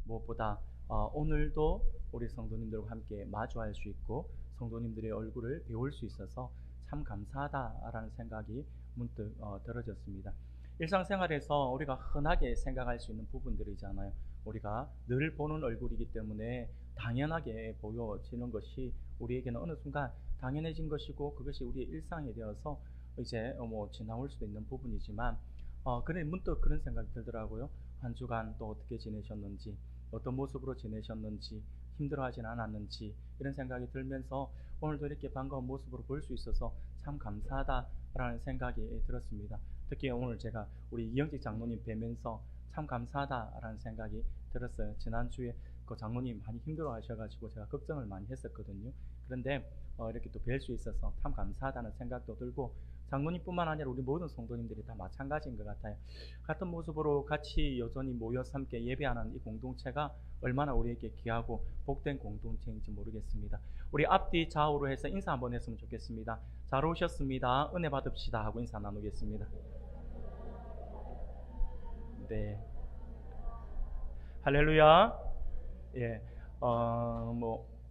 무엇보다 오늘도 우리 성도님들과 함께 마주할 수 있고 성도님들의 얼굴을 배울 수 있어서 참 감사하다라는 생각이 문득 들어졌습니다. 일상생활에서 우리가 흔하게 생각할 수 있는 부분들이잖아요. 우리가 늘 보는 얼굴이기 때문에 당연하게 보여지는 것이 우리에게는 어느 순간 당연해진 것이고 그것이 우리의 일상이 되어서 이제 지나올 수도 있는 부분이지만 그래 문득 그런 생각이 들더라고요. 한 주간 또 어떻게 지내셨는지, 어떤 모습으로 지내셨는지, 힘들어하진 않았는지 이런 생각이 들면서 오늘도 이렇게 반가운 모습으로 볼 수 있어서 참 감사하다라는 생각이 들었습니다. 특히 오늘 제가 우리 이영직 장로님 뵈면서 참 감사하다라는 생각이 들었어요. 지난주에 그 장로님 많이 힘들어 하셔가지고 제가 걱정을 많이 했었거든요. 그런데 이렇게 또 뵐 수 있어서 참 감사하다는 생각도 들고, 장로님뿐만 아니라 우리 모든 성도님들이 다 마찬가지인 것 같아요. 같은 모습으로 같이 여전히 모여서 함께 예배하는 이 공동체가 얼마나 우리에게 귀하고 복된 공동체인지 모르겠습니다. 우리 앞뒤 좌우로 해서 인사 한번 했으면 좋겠습니다. 잘 오셨습니다. 은혜 받읍시다 하고 인사 나누겠습니다. 네, 할렐루야. 예,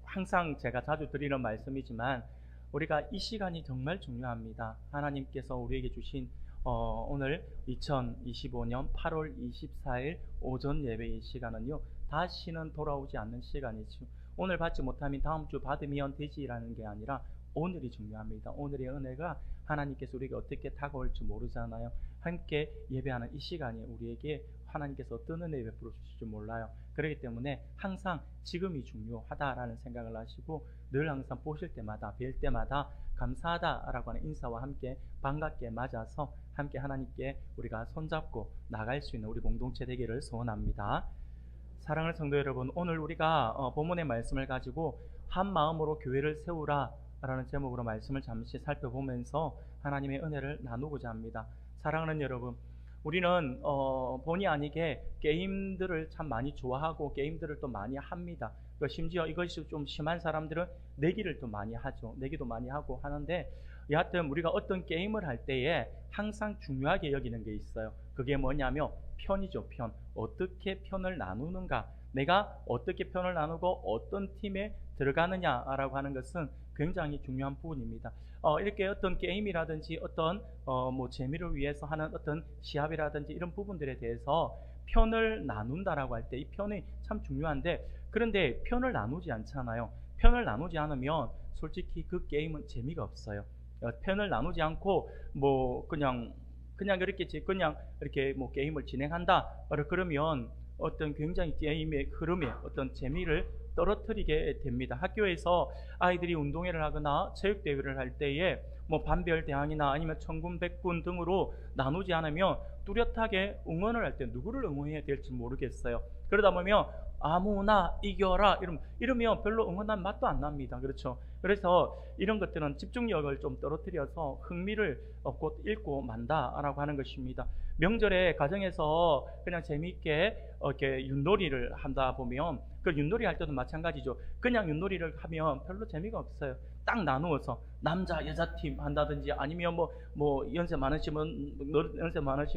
항상 제가 자주 드리는 말씀이지만 우리가 이 시간이 정말 중요합니다. 하나님께서 우리에게 주신 오늘 2025년 8월 24일 오전 예배의 시간은요, 다시는 돌아오지 않는 시간이죠. 오늘 받지 못하면 다음 주 받으면 되지라는 게 아니라 오늘이 중요합니다. 오늘의 은혜가 하나님께서 우리에게 어떻게 다가올지 모르잖아요. 함께 예배하는 이 시간이 우리에게 하나님께서 어떤 은혜 베풀어 주실지 몰라요. 그렇기 때문에 항상 지금이 중요하다라는 생각을 하시고 늘 항상 보실 때마다 뵐 때마다 감사하다라고 하는 인사와 함께 반갑게 맞아서 함께 하나님께 우리가 손잡고 나갈 수 있는 우리 공동체 되기를 소원합니다. 사랑하는 성도 여러분, 오늘 우리가 본문의 말씀을 가지고 한 마음으로 교회를 세우라 라는 제목으로 말씀을 잠시 살펴보면서 하나님의 은혜를 나누고자 합니다. 사랑하는 여러분, 우리는 본의 아니게 게임들을 참 많이 좋아하고 게임들을 또 많이 합니다. 심지어 이것이 좀 심한 사람들은 내기를 또 많이 하죠. 내기도 많이 하고 하는데, 여하튼 우리가 어떤 게임을 할 때에 항상 중요하게 여기는 게 있어요. 그게 뭐냐면 편이죠. 편. 어떻게 편을 나누는가, 내가 어떻게 편을 나누고 어떤 팀에 들어가느냐라고 하는 것은 굉장히 중요한 부분입니다. 이렇게 어떤 게임이라든지 어떤 재미를 위해서 하는 어떤 시합이라든지 이런 부분들에 대해서 편을 나눈다라고 할 때 이 편이 참 중요한데, 그런데 편을 나누지 않잖아요. 편을 나누지 않으면 솔직히 그 게임은 재미가 없어요. 편을 나누지 않고 그냥 이렇게 게임을 진행한다 그러면 어떤 굉장히 게임의 흐름에 어떤 재미를 떨어뜨리게 됩니다. 학교에서 아이들이 운동회를 하거나 체육대회를 할 때에 반별 대항이나 아니면 천군 백군 등으로 나누지 않으면 뚜렷하게 응원을 할 때 누구를 응원해야 될지 모르겠어요. 그러다 보면 아무나 이겨라 이러면 별로 응원한 맛도 안 납니다. 그렇죠? 그래서 이런 것들은 집중력을 좀 떨어뜨려서 흥미를 얻고 읽고 만다라고 하는 것입니다. 명절에 가정에서 그냥 재미있게 이렇게 윷놀이를 한다 보면 그 윷놀이 할 때도 마찬가지죠. 그냥 윷놀이를 하면 별로 재미가 없어요. 딱 나누어서 남자 여자 팀 한다든지 아니면 연세 많으신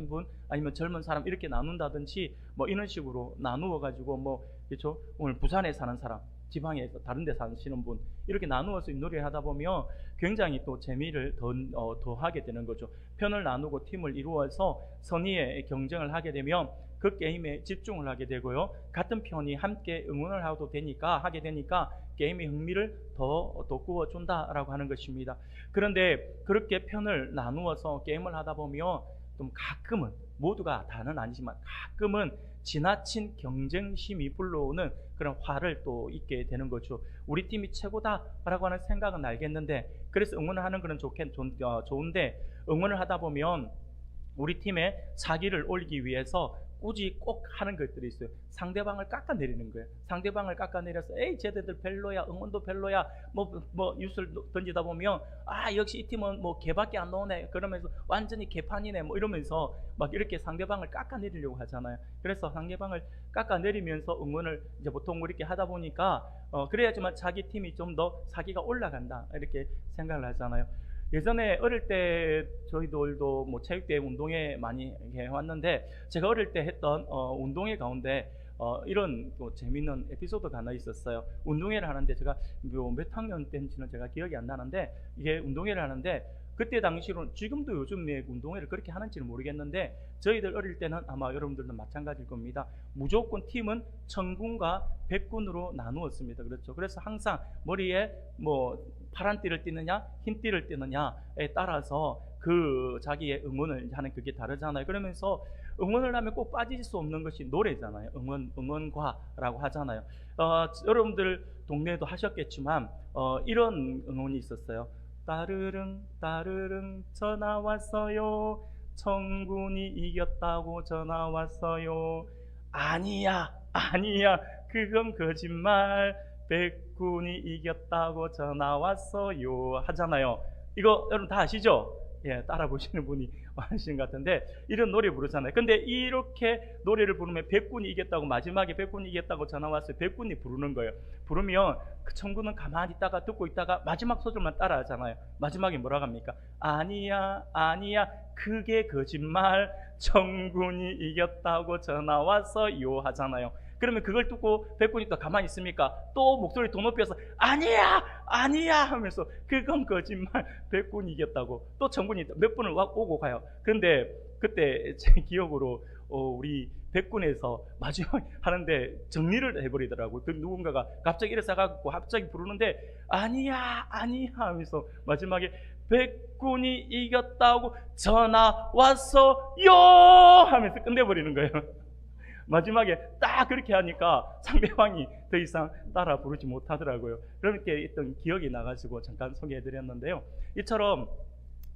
분 아니면 젊은 사람 이렇게 나눈다든지 이런 식으로 나누어 가지고 그렇죠? 오늘 부산에 사는 사람, 지방에서 다른 데 사시는 분 이렇게 나누어서 윷놀이를 하다 보면 굉장히 또 재미를 더 하게 되는 거죠. 편을 나누고 팀을 이루어서 선의의 경쟁을 하게 되면 그 게임에 집중을 하게 되고요. 같은 편이 함께 응원을 하게 되니까 게임의 흥미를 더 돋구어준다라고 하는 것입니다. 그런데 그렇게 편을 나누어서 게임을 하다 보면 좀 가끔은, 모두가 다는 아니지만 가끔은 지나친 경쟁심이 불러오는 그런 화를 또 있게 되는 거죠. 우리 팀이 최고다라고 하는 생각은 알겠는데, 그래서 응원을 하는 건 좋은데 응원을 하다 보면 우리 팀에 사기를 올리기 위해서 굳이 꼭 하는 것들이 있어요. 상대방을 깎아내리는 거예요. 상대방을 깎아내려서 에이 쟤네들 별로야, 응원도 별로야, 뉴스를 던지다 보면 역시 이 팀은 개밖에 안 나오네 그러면서 완전히 개판이네 이러면서 이렇게 상대방을 깎아내리려고 하잖아요. 그래서 상대방을 깎아내리면서 응원을 이제 보통 이렇게 하다 보니까 그래야지만 자기 팀이 좀 더 사기가 올라간다 이렇게 생각을 하잖아요. 예전에 어릴 때 저희들도 체육대회 운동회 많이 해왔는데, 제가 어릴 때 했던 운동회 가운데 이런 또 재밌는 에피소드가 하나 있었어요. 운동회를 하는데 제가 몇 학년 때인지는 제가 기억이 안 나는데, 이게 운동회를 하는데 그때 당시로는, 지금도 요즘에 운동회를 그렇게 하는지는 모르겠는데 저희들 어릴 때는 아마 여러분들도 마찬가지일 겁니다. 무조건 팀은 청군과 백군으로 나누었습니다. 그렇죠. 그래서 항상 머리에 뭐 파란 띠를 띠느냐 흰 띠를 띠느냐에 따라서 그 자기의 응원을 하는 그게 다르잖아요. 그러면서 응원을 하면 꼭 빠질 수 없는 것이 노래잖아요. 응원과라고 하잖아요. 여러분들 동네에도 하셨겠지만 이런 응원이 있었어요. 따르릉 따르릉 전화 왔어요. 청군이 이겼다고 전화 왔어요. 아니야 아니야 그건 거짓말. 백군이 이겼다고 전화 왔어요 하잖아요. 이거 여러분 다 아시죠? 예, 따라 보시는 분이 많으신 것 같은데 이런 노래 부르잖아요. 근데 이렇게 노래를 부르면 백군이 이겼다고, 마지막에 백군이 이겼다고 전화 왔어요. 백군이 부르는 거예요. 부르면 그 청군은 가만히 있다가 듣고 있다가 마지막 소절만 따라 하잖아요. 마지막에 뭐라고 합니까? 아니야 아니야 그게 거짓말. 청군이 이겼다고 전화 왔어요 하잖아요. 그러면 그걸 듣고 백군이 또 가만히 있습니까? 또 목소리 더 높여서 아니야 아니야 하면서 그건 거짓말. 백군이 이겼다고. 또 청군이 몇 분을 오고 가요. 그런데 그때 제 기억으로 우리 백군에서 마지막 하는데 정리를 해버리더라고요. 그 누군가가 갑자기 일어서 가고 갑자기 부르는데 아니야 아니야 하면서 마지막에 백군이 이겼다고 전화 왔어요 하면서 끝내버리는 거예요. 마지막에 딱 그렇게 하니까 상대방이 더 이상 따라 부르지 못하더라고요. 그렇게 있던 기억이 나가지고 잠깐 소개해드렸는데요. 이처럼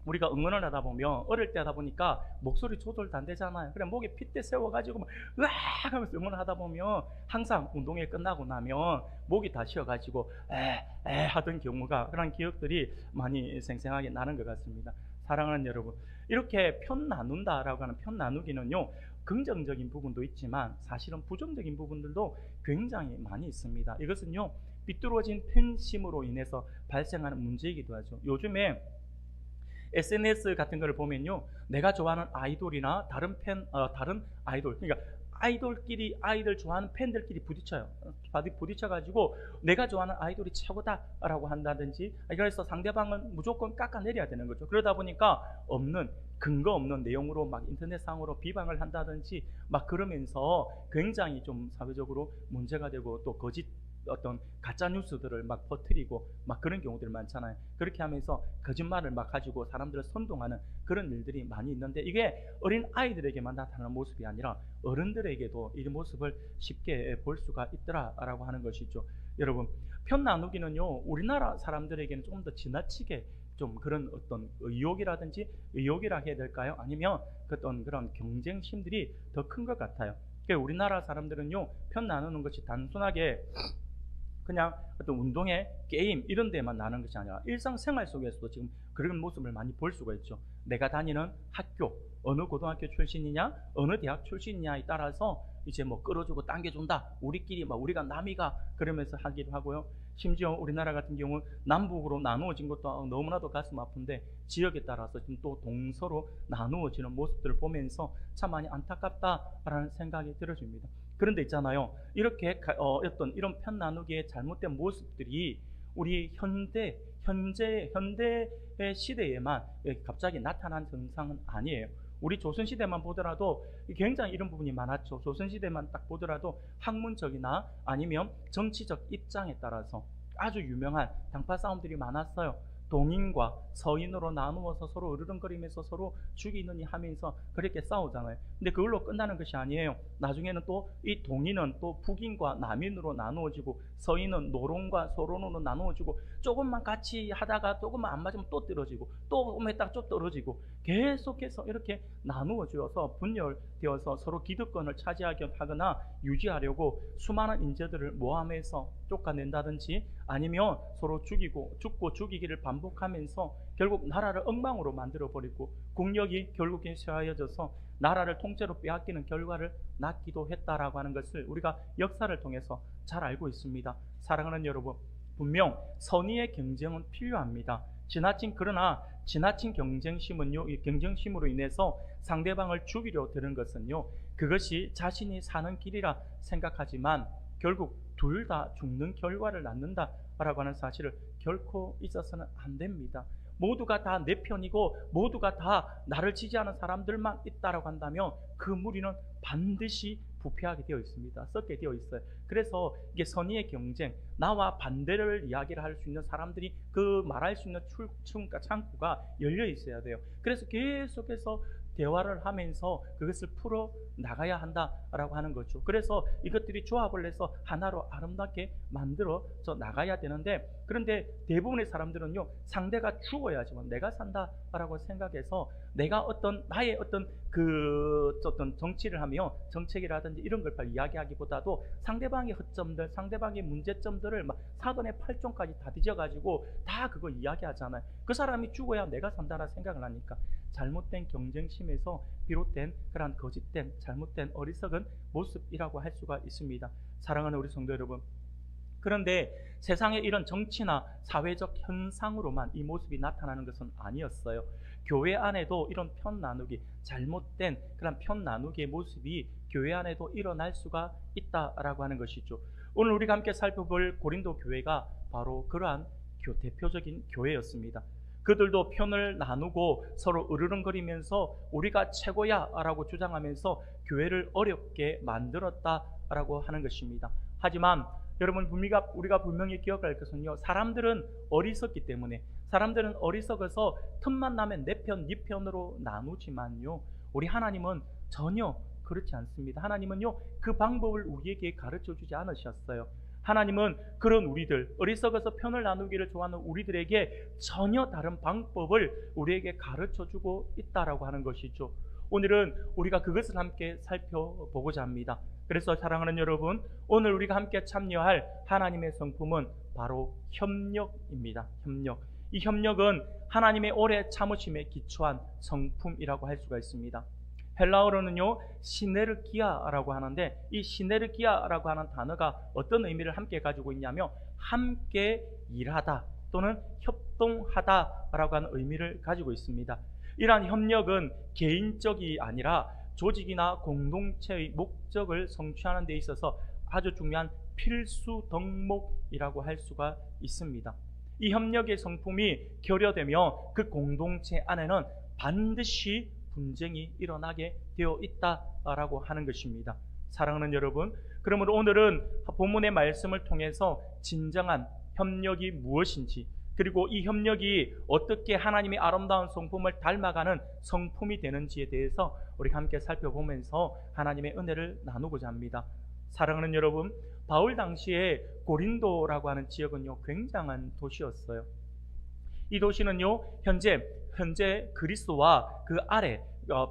우리가 응원을 하다 보면, 어릴 때 하다 보니까 목소리 조절도 안 되잖아요. 그래 목에 핏대 세워가지고 막 으악 하면서 응원을 하다 보면 항상 운동회 끝나고 나면 목이 다 쉬어가지고 에 하던 경우가, 그런 기억들이 많이 생생하게 나는 것 같습니다. 사랑하는 여러분, 이렇게 편 나눈다라고 하는 편 나누기는요, 긍정적인 부분도 있지만 사실은 부정적인 부분들도 굉장히 많이 있습니다. 이것은요, 삐뚤어진 팬심으로 인해서 발생하는 문제이기도 하죠. 요즘에 SNS 같은 걸 보면요, 내가 좋아하는 아이돌이나 다른 아이돌, 그러니까 아이돌끼리, 아이들 좋아하는 팬들끼리 부딪혀요. 부딪혀가지고 내가 좋아하는 아이돌이 최고다라고 한다든지, 그래서 상대방은 무조건 깎아내려야 되는 거죠. 그러다 보니까 근거 없는 내용으로 막 인터넷상으로 비방을 한다든지 막 그러면서 굉장히 좀 사회적으로 문제가 되고, 또 거짓 어떤 가짜 뉴스들을 막 퍼뜨리고 막 그런 경우들 많잖아요. 그렇게 하면서 거짓말을 막 가지고 사람들을 선동하는 그런 일들이 많이 있는데, 이게 어린 아이들에게만 나타나는 모습이 아니라 어른들에게도 이 모습을 쉽게 볼 수가 있더라라고 하는 것이죠. 여러분, 편 나누기는요, 우리나라 사람들에게는 조금 더 지나치게 좀 그런 어떤 의욕이라 해야 될까요? 아니면 어떤 그런 경쟁심들이 더 큰 것 같아요. 그러니까 우리나라 사람들은요, 편 나누는 것이 단순하게 그냥 어떤 운동회, 게임 이런 데만 나는 것이 아니라 일상생활 속에서도 지금 그런 모습을 많이 볼 수가 있죠. 내가 다니는 학교, 어느 고등학교 출신이냐, 어느 대학 출신이냐에 따라서 이제 뭐 끌어주고 당겨준다, 우리끼리 막 우리가 남이가 그러면서 하기도 하고요. 심지어 우리나라 같은 경우 남북으로 나누어진 것도 너무나도 가슴 아픈데, 지역에 따라서 지금 또 동서로 나누어지는 모습들을 보면서 참 많이 안타깝다라는 생각이 들어집니다. 그런데 있잖아요, 이렇게 어떤 이런 편 나누기의 잘못된 모습들이 우리 현대의 시대에만 갑자기 나타난 현상은 아니에요. 우리 조선시대만 보더라도 굉장히 이런 부분이 많았죠. 조선시대만 딱 보더라도 학문적이나 아니면 정치적 입장에 따라서 아주 유명한 당파 싸움들이 많았어요. 동인과 서인으로 나누어서 서로 으르렁거리면서 서로 죽이느니 하면서 그렇게 싸우잖아요. 근데 그걸로 끝나는 것이 아니에요. 나중에는 또 이 동인은 또 북인과 남인으로 나누어지고, 서인은 노론과 소론으로 나누어지고, 조금만 같이 하다가 조금만 안 맞으면 또 떨어지고, 또 했다가 또 떨어지고, 계속해서 이렇게 나누어져서 분열되어서 서로 기득권을 차지하게 하거나 유지하려고 수많은 인재들을 모함해서 쫓아낸다든지, 아니면 서로 죽고 죽이기를 반복하면서 결국 나라를 엉망으로 만들어버리고, 국력이 결국에 쇠하여져서 나라를 통째로 빼앗기는 결과를 낳기도 했다라고 하는 것을 우리가 역사를 통해서 잘 알고 있습니다. 사랑하는 여러분, 분명 선의의 경쟁은 필요합니다. 그러나 지나친 경쟁심은요, 이 경쟁심으로 인해서 상대방을 죽이려 드는 것은요, 그것이 자신이 사는 길이라 생각하지만 결국 둘 다 죽는 결과를 낳는다라고 하는 사실을 결코 잊어서는 안 됩니다. 모두가 다 내 편이고 모두가 다 나를 지지하는 사람들만 있다라고 한다면 그 무리는 반드시 부패하게 되어 있습니다. 썩게 되어 있어요. 그래서 이게 선의의 경쟁, 나와 반대를 이야기를 할 수 있는 사람들이 그 말할 수 있는 창구가 열려 있어야 돼요. 그래서 계속해서 대화를 하면서 그것을 풀어 나가야 한다라고 하는 거죠. 그래서 이것들이 조합을 해서 하나로 아름답게 만들어져 나가야 되는데, 그런데 대부분의 사람들은요, 상대가 죽어야지만 내가 산다라고 생각해서 내가 나의 어떤 정치를 하며 정책이라든지 이런 걸 이야기하기보다도 상대방의 허점들, 상대방의 문제점들을 막 사돈의 8종까지 다 뒤져가지고 다 그거 이야기하잖아요. 그 사람이 죽어야 내가 산다라 생각을 하니까 잘못된 경쟁심에서 비롯된 그러한 거짓된 잘못된 어리석은 모습이라고 할 수가 있습니다. 사랑하는 우리 성도 여러분, 그런데 세상의 이런 정치나 사회적 현상으로만 이 모습이 나타나는 것은 아니었어요. 교회 안에도 이런 편 나누기, 잘못된 그런 편 나누기의 모습이 교회 안에도 일어날 수가 있다라고 하는 것이죠. 오늘 우리가 함께 살펴볼 고린도 교회가 바로 그러한 대표적인 교회였습니다. 그들도 편을 나누고 서로 으르렁거리면서 우리가 최고야 라고 주장하면서 교회를 어렵게 만들었다라고 하는 것입니다. 하지만 여러분, 우리가 분명히 기억할 것은요, 사람들은 어리석기 때문에, 사람들은 어리석어서 틈만 나면 내 편, 네 편으로 나누지만요, 우리 하나님은 전혀 그렇지 않습니다. 하나님은요, 그 방법을 우리에게 가르쳐 주지 않으셨어요. 하나님은 그런 우리들, 어리석어서 편을 나누기를 좋아하는 우리들에게 전혀 다른 방법을 우리에게 가르쳐주고 있다라고 하는 것이죠. 오늘은 우리가 그것을 함께 살펴보고자 합니다. 그래서 사랑하는 여러분, 오늘 우리가 함께 참여할 하나님의 성품은 바로 협력입니다. 협력. 이 협력은 하나님의 오래 참으심에 기초한 성품이라고 할 수가 있습니다. 헬라어로는요, 시네르기아라고 하는데, 이 시네르기아라고 하는 단어가 어떤 의미를 함께 가지고 있냐면 함께 일하다 또는 협동하다라고 하는 의미를 가지고 있습니다. 이러한 협력은 개인적이 아니라 조직이나 공동체의 목적을 성취하는 데 있어서 아주 중요한 필수 덕목이라고 할 수가 있습니다. 이 협력의 성품이 결여되면 그 공동체 안에는 반드시 분쟁이 일어나게 되어 있다라고 하는 것입니다. 사랑하는 여러분, 그러므로 오늘은 본문의 말씀을 통해서 진정한 협력이 무엇인지, 그리고 이 협력이 어떻게 하나님의 아름다운 성품을 닮아가는 성품이 되는지에 대해서 우리가 함께 살펴보면서 하나님의 은혜를 나누고자 합니다. 사랑하는 여러분, 바울 당시에 고린도라고 하는 지역은요, 굉장한 도시였어요. 이 도시는요, 현재 그리스와 그 아래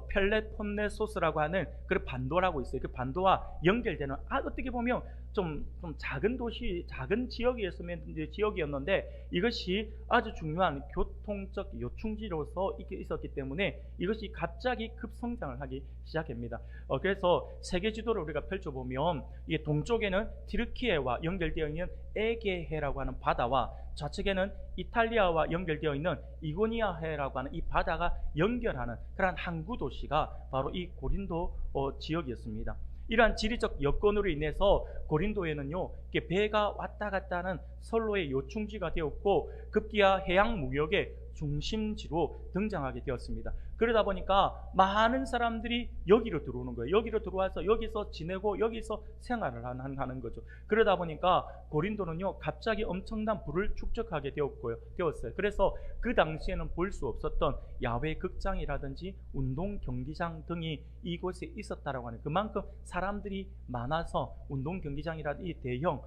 펠레폰네소스라고 하는 그 반도라고 있어요. 그 반도와 연결되는, 어떻게 보면 좀 작은 도시, 작은 지역이었는데 이것이 아주 중요한 교통적 요충지로서 있었기 때문에 이것이 갑자기 급성장을 하기 시작합니다. 그래서 세계 지도를 우리가 펼쳐보면 이게 동쪽에는 티르키예와 연결되어 있는 에게해라고 하는 바다와 좌측에는 이탈리아와 연결되어 있는 이고니아해라고 하는 이 바다가 연결하는 그러한 항구 도시가 바로 이 고린도 지역이었습니다. 이러한 지리적 여건으로 인해서 고린도에는요, 배가 왔다 갔다 하는 선로의 요충지가 되었고 급기야 해양 무역의 중심지로 등장하게 되었습니다. 그러다 보니까 많은 사람들이 여기로 들어오는 거예요. 여기로 들어와서 여기서 지내고 여기서 생활을 하는 거죠. 그러다 보니까 고린도는요, 갑자기 엄청난 부를 축적하게 되었어요. 그래서 그 당시에는 볼 수 없었던 야외 극장이라든지 운동 경기장 등이 이곳에 있었다라고 하는, 그만큼 사람들이 많아서 운동 경기장이라든지 대형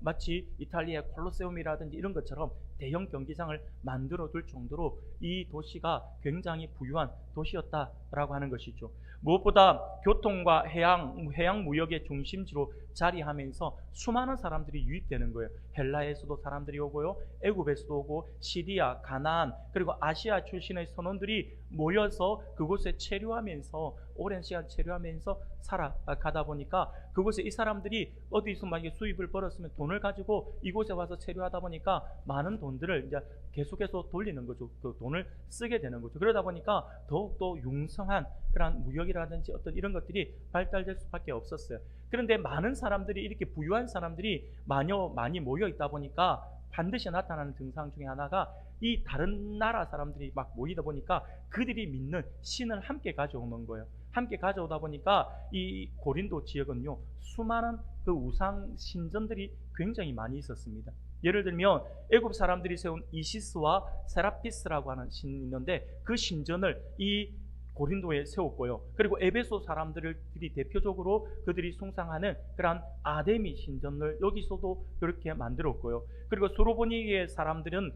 마치 이탈리아의 콜로세움이라든지 이런 것처럼 대형 경기장을 만들어 둘 정도로 이 도시가 굉장히 부유한 도시였다라고 하는 것이죠. 무엇보다 교통과 해양 무역의 중심지로 자리하면서 수많은 사람들이 유입되는 거예요. 헬라에서도 사람들이 오고요, 애굽에서도 오고, 시리아, 가나안, 그리고 아시아 출신의 선원들이 모여서 그곳에 체류하면서 오랜 시간 체류하면서 살아가다 보니까 그곳에 이 사람들이 어디서 만약에 수입을 벌었으면 돈을 가지고 이곳에 와서 체류하다 보니까 많은 돈들을 이제 계속해서 돌리는 거죠. 그 돈을 쓰게 되는 거죠. 그러다 보니까 더욱더 융성한 그런 무역이라든지 어떤 이런 것들이 발달될 수밖에 없었어요. 그런데 많은 사람들이, 이렇게 부유한 사람들이 많이 모여 있다 보니까 반드시 나타나는 증상 중에 하나가, 이 다른 나라 사람들이 막 모이다 보니까 그들이 믿는 신을 함께 가져오는 거예요. 함께 가져오다 보니까 이 고린도 지역은요, 수많은 그 우상 신전들이 굉장히 많이 있었습니다. 예를 들면 애굽 사람들이 세운 이시스와 세라피스라고 하는 신이 있는데, 그 신전을 이 고린도에 세웠고요. 그리고 에베소 사람들이 대표적으로 그들이 숭상하는 그런 아데미 신전을 여기서도 그렇게 만들었고요. 그리고 소로보니의 사람들은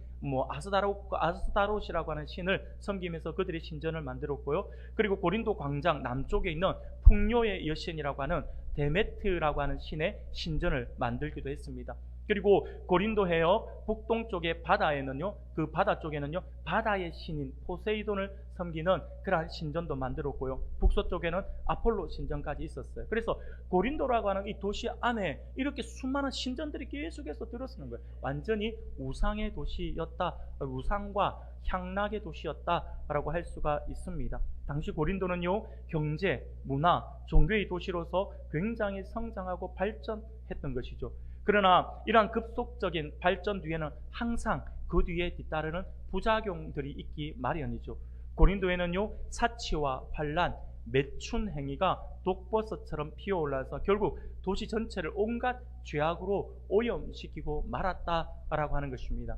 아스다롯이라고 하는 신을 섬기면서 그들의 신전을 만들었고요. 그리고 고린도 광장 남쪽에 있는 풍요의 여신이라고 하는 데메트라고 하는 신의 신전을 만들기도 했습니다. 그리고 고린도 해역 북동쪽의 바다에는요, 그 바다 쪽에는요, 바다의 신인 포세이돈을 섬기는 그러한 신전도 만들었고요. 북서쪽에는 아폴로 신전까지 있었어요. 그래서 고린도라고 하는 이 도시 안에 이렇게 수많은 신전들이 계속해서 들어서는 거예요. 완전히 우상의 도시였다, 우상과 향락의 도시였다라고 할 수가 있습니다. 당시 고린도는요, 경제, 문화, 종교의 도시로서 굉장히 성장하고 발전했던 것이죠. 그러나 이러한 급속적인 발전 뒤에는 항상 그 뒤에 뒤따르는 부작용들이 있기 마련이죠. 고린도에는요, 사치와 환란, 매춘 행위가 독버섯처럼 피어올라서 결국 도시 전체를 온갖 죄악으로 오염시키고 말았다라고 하는 것입니다.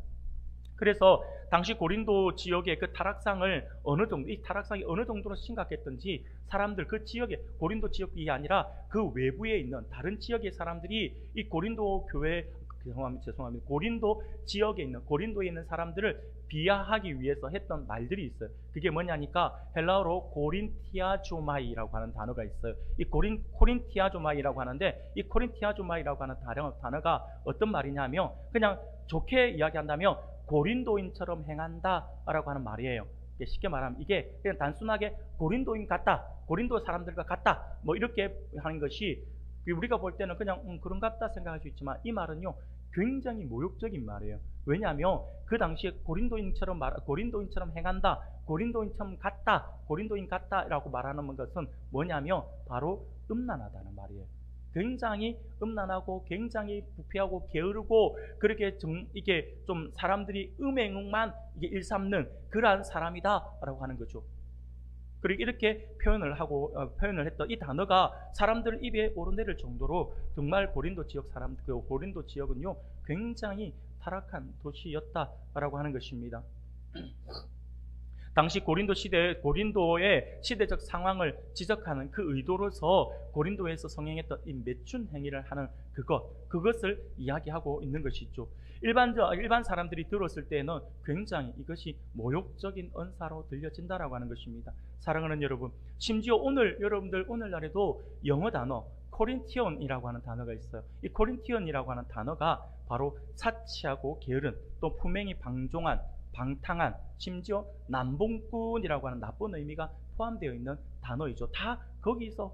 그래서 당시 고린도 지역의 그 타락상을 이 타락상이 어느 정도로 심각했던지, 사람들, 그 지역에, 고린도 지역이 아니라 그 외부에 있는 다른 지역의 사람들이 이 고린도 교회, 죄송합니다. 고린도 지역에 있는, 고린도에 있는 사람들을 비하하기 위해서 했던 말들이 있어요. 그게 뭐냐니까 헬라어로 고린티아조마이라고 하는 단어가 있어요. 이 코린티아조마이라고 하는데, 이 코린티아조마이라고 하는 단어가 어떤 말이냐면, 그냥 좋게 이야기한다면 고린도인처럼 행한다라고 하는 말이에요. 쉽게 말하면 이게 그냥 단순하게 고린도인 같다, 고린도 사람들과 같다, 뭐 이렇게 하는 것이 우리가 볼 때는 그냥 그런 같다 생각할 수 있지만, 이 말은요 굉장히 모욕적인 말이에요. 왜냐하면 그 당시에 고린도인처럼 행한다, 고린도인처럼 같다, 고린도인 같다라고 말하는 것은 뭐냐면 바로 음란하다는 말이에요. 굉장히 음란하고 굉장히 부패하고 게으르고, 그렇게 이게 좀 사람들이 음행만 일삼는 그러한 사람이다라고 하는 거죠. 그리고 이렇게 표현을 했던 이 단어가 사람들 입에 오르내릴 정도로 정말 고린도 지역은요 굉장히 타락한 도시였다라고 하는 것입니다. 당시 고린도의 시대적 상황을 지적하는 그 의도로서 고린도에서 성행했던 이 매춘 행위를 하는 그것을 이야기하고 있는 것이죠. 일반 사람들이 들었을 때는 굉장히 이것이 모욕적인 언사로 들려진다라고 하는 것입니다. 사랑하는 여러분, 심지어 오늘날에도 영어 단어 코린티온이라고 하는 단어가 있어요. 이 코린티온이라고 하는 단어가 바로 사치하고 게으른, 또 품행이 방탕한, 심지어 남봉꾼이라고 하는 나쁜 의미가 포함되어 있는 단어이죠. 다 거기서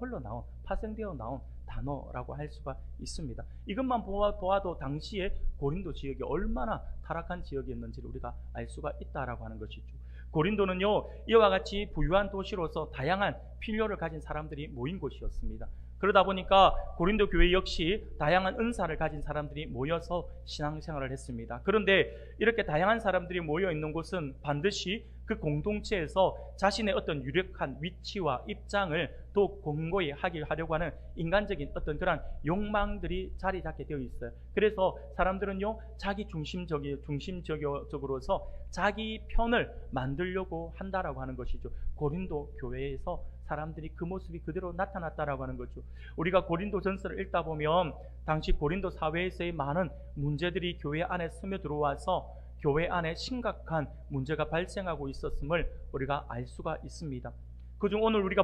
파생되어 나온 단어라고 할 수가 있습니다. 이것만 보아도 당시에 고린도 지역이 얼마나 타락한 지역이었는지를 우리가 알 수가 있다라고 하는 것이죠. 고린도는요, 이와 같이 부유한 도시로서 다양한 필요를 가진 사람들이 모인 곳이었습니다. 그러다 보니까 고린도 교회 역시 다양한 은사를 가진 사람들이 모여서 신앙생활을 했습니다. 그런데 이렇게 다양한 사람들이 모여 있는 곳은 반드시 그 공동체에서 자신의 어떤 유력한 위치와 입장을 더 공고히 하려고 하는 인간적인 어떤 그런 욕망들이 자리 잡게 되어 있어요. 그래서 사람들은요, 자기 중심적으로서 자기 편을 만들려고 한다라고 하는 것이죠. 고린도 교회에서 사람들이 그 모습이 그대로 나타났다라고 하는 거죠. 우리가 고린도 전서를 읽다 보면 당시 고린도 사회에서의 많은 문제들이 교회 안에 스며들어와서 교회 안에 심각한 문제가 발생하고 있었음을 우리가 알 수가 있습니다. 그중 오늘 우리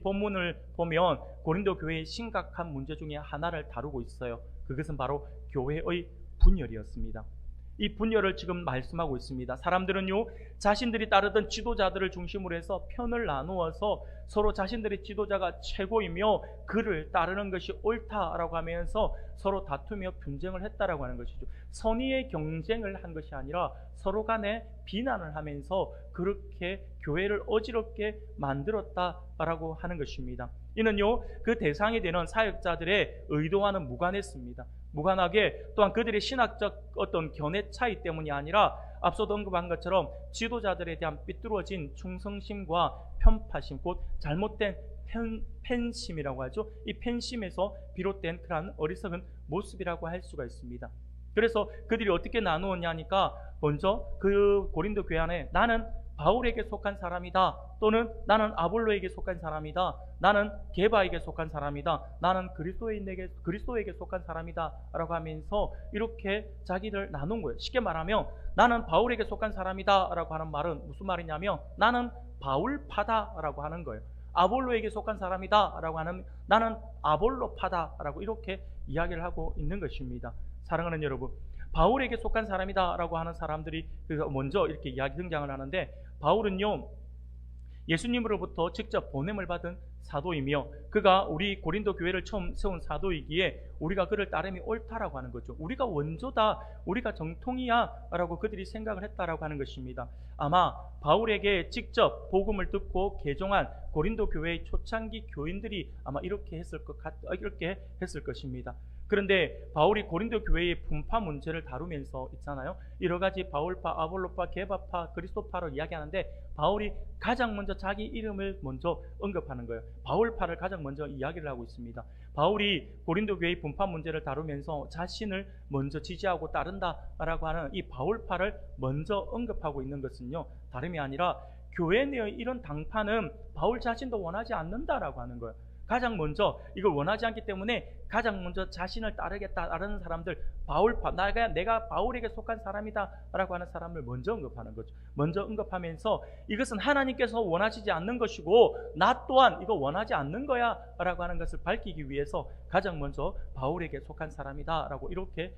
본문을 보면 고린도 교회의 심각한 문제 중에 하나를 다루고 있어요. 그것은 바로 교회의 분열이었습니다. 이 분열을 지금 말씀하고 있습니다. 사람들은요, 자신들이 따르던 지도자들을 중심으로 해서 편을 나누어서 서로 자신들의 지도자가 최고이며 그를 따르는 것이 옳다라고 하면서 서로 다투며 분쟁을 했다라고 하는 것이죠. 선의의 경쟁을 한 것이 아니라 서로 간에 비난을 하면서 그렇게 교회를 어지럽게 만들었다라고 하는 것입니다. 이는요, 그 대상이 되는 사역자들의 의도와는 무관했습니다. 무관하게 또한 그들의 신학적 어떤 견해 차이 때문이 아니라 앞서도 언급한 것처럼 지도자들에 대한 삐뚤어진 충성심과 편파심, 곧 잘못된 팬심이라고 하죠. 이 팬심에서 비롯된 그러한 어리석은 모습이라고 할 수가 있습니다. 그래서 그들이 어떻게 나누었냐 하니까 먼저 그 고린도 교회 안에 나는 바울에게 속한 사람이다, 또는 나는 아볼로에게 속한 사람이다, 나는 게바에게 속한 사람이다, 나는 그리스도에게 속한 사람이다 라고 하면서 이렇게 자기를 나눈 거예요. 쉽게 말하면 나는 바울에게 속한 사람이다 라고 하는 말은 무슨 말이냐면 나는 바울파다 라고 하는 거예요. 아볼로에게 속한 사람이다 라고 하는 나는 아볼로파다 라고 이렇게 이야기를 하고 있는 것입니다. 사랑하는 여러분, 바울에게 속한 사람이다 라고 하는 사람들이 먼저 이렇게 이야기 등장을 하는데, 바울은요, 예수님으로부터 직접 보냄을 받은 사도이며 그가 우리 고린도 교회를 처음 세운 사도이기에 우리가 그를 따름이 옳다라고 하는 거죠. 우리가 원조다, 우리가 정통이야 라고 그들이 생각을 했다라고 하는 것입니다. 아마 바울에게 직접 복음을 듣고 개종한 고린도 교회의 초창기 교인들이 아마 이렇게 했을 것입니다. 그런데 바울이 고린도 교회의 분파 문제를 다루면서 있잖아요. 여러 가지 바울파, 아볼로파, 게바파, 그리스도파를 이야기하는데 바울이 가장 먼저 자기 이름을 먼저 언급하는 거예요. 바울파를 가장 먼저 이야기를 하고 있습니다. 바울이 고린도 교회의 분파 문제를 다루면서 자신을 먼저 지지하고 따른다라고 하는 이 바울파를 먼저 언급하고 있는 것은요, 다름이 아니라 교회 내의 이런 당파는 바울 자신도 원하지 않는다라고 하는 거예요. 가장 먼저 이걸 원하지 않기 때문에 가장 먼저 자신을 따르는 사람들, 바울파, 내가 바울에게 속한 사람이다 라고 하는 사람을 먼저 언급하는 거죠. 먼저 언급하면서 이것은 하나님께서 원하시지 않는 것이고 나 또한 이거 원하지 않는 거야 라고 하는 것을 밝히기 위해서 가장 먼저 바울에게 속한 사람이다 라고 이렇게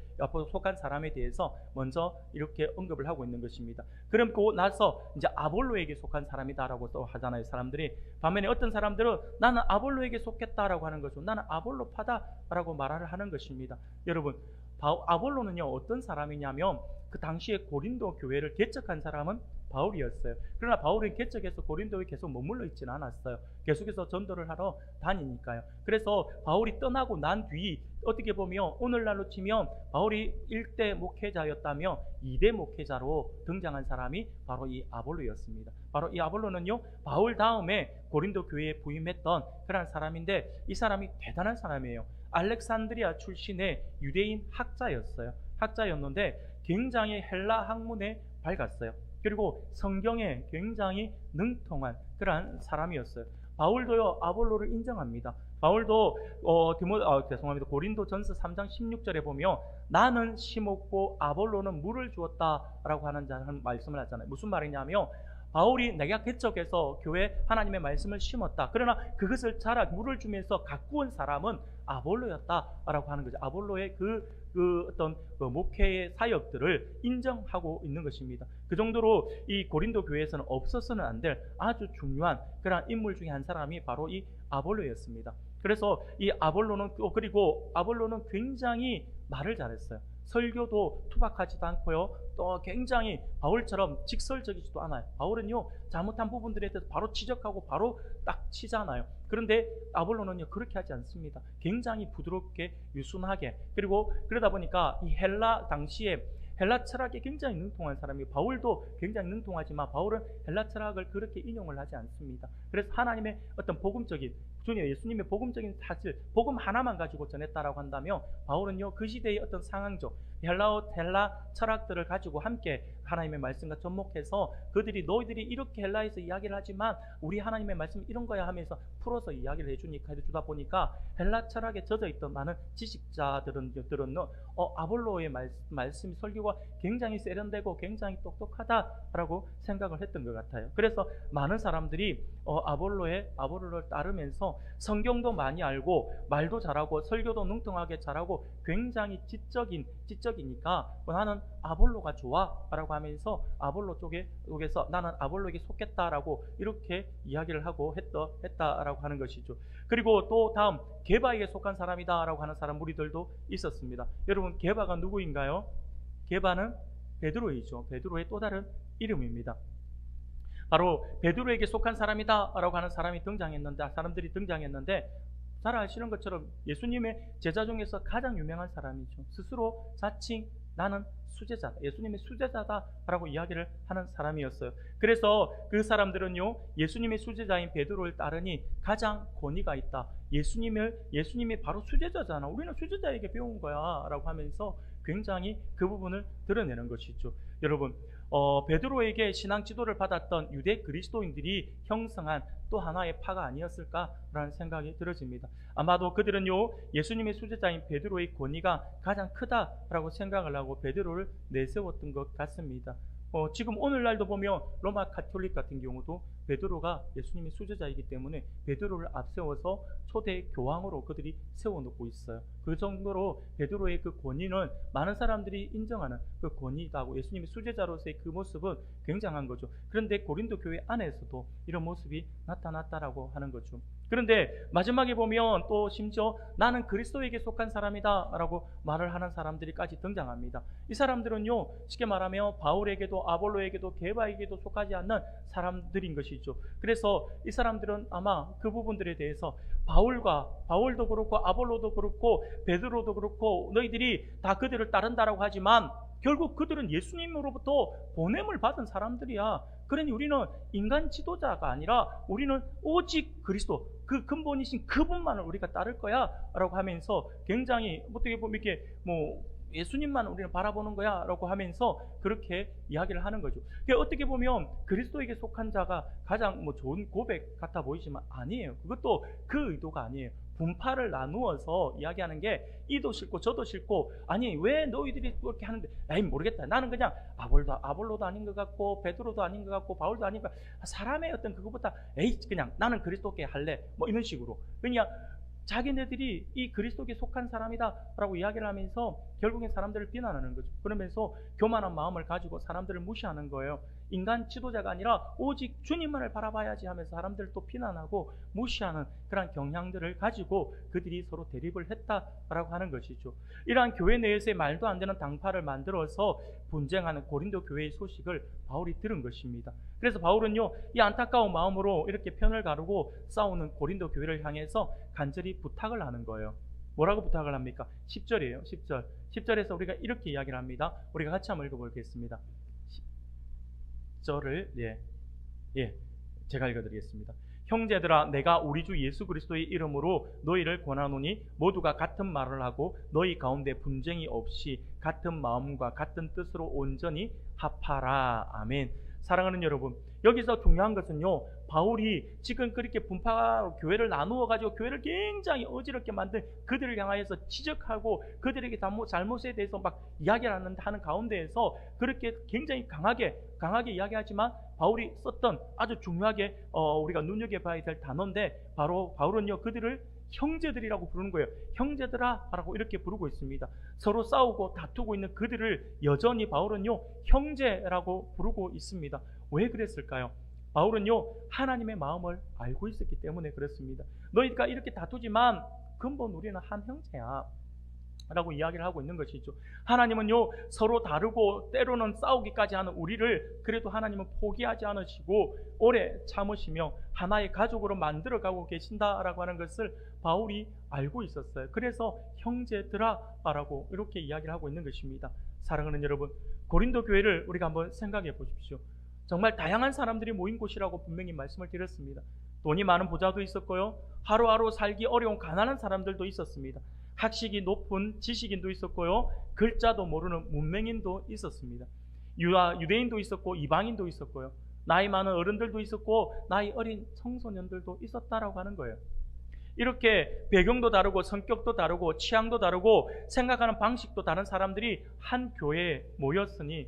속한 사람에 대해서 먼저 이렇게 언급을 하고 있는 것입니다. 그리고 나서 이제 아볼로에게 속한 사람이다 라고 또 하잖아요, 사람들이. 반면에 어떤 사람들은 나는 아볼로에게 속했다라고 하는 거죠. 나는 아볼로파다 라고 말을 하는 것입니다. 여러분, 아볼로는요, 어떤 사람이냐면 그 당시에 고린도 교회를 개척한 사람은 바울이었어요. 그러나 바울은 개척해서 고린도에 계속 머물러 있지는 않았어요. 계속해서 전도를 하러 다니니까요. 그래서 바울이 떠나고 난 뒤 어떻게 보면 오늘날로 치면 바울이 1대 목회자였다며 2대 목회자로 등장한 사람이 바로 이 아볼로였습니다. 바로 이 아볼로는요, 바울 다음에 고린도 교회에 부임했던 그런 사람인데 이 사람이 대단한 사람이에요. 알렉산드리아 출신의 유대인 학자였는데 굉장히 헬라 학문에 밝았어요. 그리고 성경에 굉장히 능통한 그러한 사람이었어요. 바울도요, 아볼로를 인정합니다. 바울도 고린도전서 3장 16절에 보면 나는 심었고 아볼로는 물을 주었다라고 하는 말씀을 하잖아요. 무슨 말이냐면 바울이 내가 개척해서 교회 하나님의 말씀을 심었다. 그러나 그것을 물을 주면서 가꾸은 사람은 아볼로였다라고 하는 거죠. 아볼로의 어떤 목회의 사역들을 인정하고 있는 것입니다. 그 정도로 이 고린도 교회에서는 없어서는 안 될 아주 중요한 그런 인물 중에 한 사람이 바로 이 아볼로였습니다. 그래서 이 아볼로는 굉장히 말을 잘했어요. 설교도 투박하지도 않고요, 또 굉장히 바울처럼 직설적이지도 않아요. 바울은요, 잘못한 부분들에 대해서 바로 지적하고 바로 딱 치잖아요. 그런데 아볼로는요, 그렇게 하지 않습니다. 굉장히 부드럽게 유순하게, 그리고 그러다 보니까 이 당시에 헬라 철학에 굉장히 능통한 사람이, 바울도 굉장히 능통하지만 바울은 헬라 철학을 그렇게 인용을 하지 않습니다. 그래서 하나님의 어떤 복음적인, 예수님의 복음적인 사실, 복음 하나만 가지고 전했다라고 한다면 바울은요, 그 시대의 어떤 상황적 헬라 철학들을 가지고 함께 하나님의 말씀과 접목해서 너희들이 이렇게 헬라에서 이야기를 하지만 우리 하나님의 말씀은 이런 거야 하면서 풀어서 이야기를 해주다 보니까 헬라 철학에 젖어 있던 많은 지식자들은 아볼로의 말씀 설교가 사람들과 굉장히 세련되고 굉장히 똑똑하다라고 생각을 했던 것 같아요. 그래서 많은 사람들이 아볼로를 따르면서 성경도 많이 알고 말도 잘하고 설교도 능통하게 잘하고 굉장히 지적이니까 나는 아볼로가 좋아라고 하면서 아볼로 쪽에서 나는 아볼로에게 속겠다라고 이렇게 이야기를 하고 했다라고 하는 것이죠. 그리고 또 다음 게바에게 속한 사람이다라고 하는 사람 무리들도 있었습니다. 여러분, 게바가 누구인가요? 게바는 베드로이죠. 베드로의 또 다른 이름입니다. 바로 베드로에게 속한 사람이다라고 하는 사람들이 등장했는데 잘 아시는 것처럼 예수님의 제자 중에서 가장 유명한 사람이죠. 스스로 자칭 나는 수제자다, 예수님의 수제자다라고 이야기를 하는 사람이었어요. 그래서 그 사람들은요, 예수님의 수제자인 베드로를 따르니 가장 권위가 있다. 예수님이 바로 수제자잖아, 우리는 수제자에게 배운 거야 라고 하면서 굉장히 그 부분을 드러내는 것이죠. 여러분, 베드로에게 신앙 지도를 받았던 유대 그리스도인들이 형성한 또 하나의 파가 아니었을까라는 생각이 들어집니다. 아마도 그들은요, 예수님의 수제자인 베드로의 권위가 가장 크다라고 생각을 하고 베드로를 내세웠던 것 같습니다. 지금 오늘날도 보면 로마 가톨릭 같은 경우도 베드로가 예수님의 수제자이기 때문에 베드로를 앞세워서 초대 교황으로 그들이 세워놓고 있어요. 그 정도로 베드로의 그 권위는 많은 사람들이 인정하는 그 권위다고, 예수님의 수제자로서의 그 모습은 굉장한 거죠. 그런데 고린도 교회 안에서도 이런 모습이 나타났다라고 하는 거죠. 그런데 마지막에 보면 또 심지어 나는 그리스도에게 속한 사람이다 라고 말을 하는 사람들이까지 등장합니다. 이 사람들은요, 쉽게 말하면 바울에게도 아볼로에게도 게바에게도 속하지 않는 사람들인 것이죠. 그래서 이 사람들은 아마 그 부분들에 대해서 바울도 그렇고 아볼로도 그렇고 베드로도 그렇고 너희들이 다 그들을 따른다라고 하지만 결국 그들은 예수님으로부터 보냄을 받은 사람들이야. 그러니 우리는 인간 지도자가 아니라 우리는 오직 그리스도, 그 근본이신 그분만을 우리가 따를 거야 라고 하면서 굉장히 어떻게 보면 이렇게 예수님만 우리는 바라보는 거야 라고 하면서 그렇게 이야기를 하는 거죠. 어떻게 보면 그리스도에게 속한 자가 가장 좋은 고백 같아 보이지만 아니에요. 그것도 그 의도가 아니에요. 분파를 나누어서 이야기하는 게 이도 싫고 저도 싫고, 아니 왜 너희들이 그렇게 하는데, 에이 모르겠다, 나는 그냥 아볼로도 아닌 것 같고 베드로도 아닌 것 같고 바울도 아닌 것 같고 사람의 어떤 그것보다 에이 그냥 나는 그리스도께 할래, 이런 식으로 그냥 자기네들이 이 그리스도께 속한 사람이다 라고 이야기를 하면서 결국엔 사람들을 비난하는 거죠. 그러면서 교만한 마음을 가지고 사람들을 무시하는 거예요. 인간 지도자가 아니라 오직 주님만을 바라봐야지 하면서 사람들을 또 비난하고 무시하는 그런 경향들을 가지고 그들이 서로 대립을 했다라고 하는 것이죠. 이러한 교회 내에서의 말도 안 되는 당파를 만들어서 분쟁하는 고린도 교회의 소식을 바울이 들은 것입니다. 그래서 바울은요, 이 안타까운 마음으로 이렇게 편을 가르고 싸우는 고린도 교회를 향해서 간절히 부탁을 하는 거예요. 뭐라고 부탁을 합니까? 10절이에요. 10절에서 우리가 이렇게 이야기를 합니다. 우리가 같이 한번 읽어보겠습니다. 10절을 제가 읽어드리겠습니다. 형제들아, 내가 우리 주 예수 그리스도의 이름으로 너희를 권하노니 모두가 같은 말을 하고 너희 가운데 분쟁이 없이 같은 마음과 같은 뜻으로 온전히 합하라. 아멘. 사랑하는 여러분, 여기서 중요한 것은요, 바울이 지금 그렇게 분파 교회를 나누어 가지고 교회를 굉장히 어지럽게 만든 그들을 향하여서 지적하고 그들에게 잘못에 대해서 막 이야기를 하는 가운데에서 그렇게 굉장히 강하게 이야기하지만 바울이 썼던 아주 중요하게 우리가 눈여겨봐야 될 단어인데, 바로 바울은요 그들을 형제들이라고 부르는 거예요. 형제들아 라고 이렇게 부르고 있습니다. 서로 싸우고 다투고 있는 그들을 여전히 바울은요 형제라고 부르고 있습니다. 왜 그랬을까요? 바울은요 하나님의 마음을 알고 있었기 때문에 그렇습니다. 너희가 이렇게 다투지만 근본 우리는 한 형제야 라고 이야기를 하고 있는 것이죠. 하나님은요 서로 다르고 때로는 싸우기까지 하는 우리를 그래도 하나님은 포기하지 않으시고 오래 참으시며 하나의 가족으로 만들어가고 계신다라고 하는 것을 바울이 알고 있었어요. 그래서 형제들아 라고 이렇게 이야기를 하고 있는 것입니다. 사랑하는 여러분, 고린도 교회를 우리가 한번 생각해 보십시오. 정말 다양한 사람들이 모인 곳이라고 분명히 말씀을 드렸습니다. 돈이 많은 부자도 있었고요, 하루하루 살기 어려운 가난한 사람들도 있었습니다. 학식이 높은 지식인도 있었고요, 글자도 모르는 문맹인도 있었습니다. 유대인도 있었고 이방인도 있었고요, 나이 많은 어른들도 있었고 나이 어린 청소년들도 있었다라고 하는 거예요. 이렇게 배경도 다르고 성격도 다르고 취향도 다르고 생각하는 방식도 다른 사람들이 한 교회에 모였으니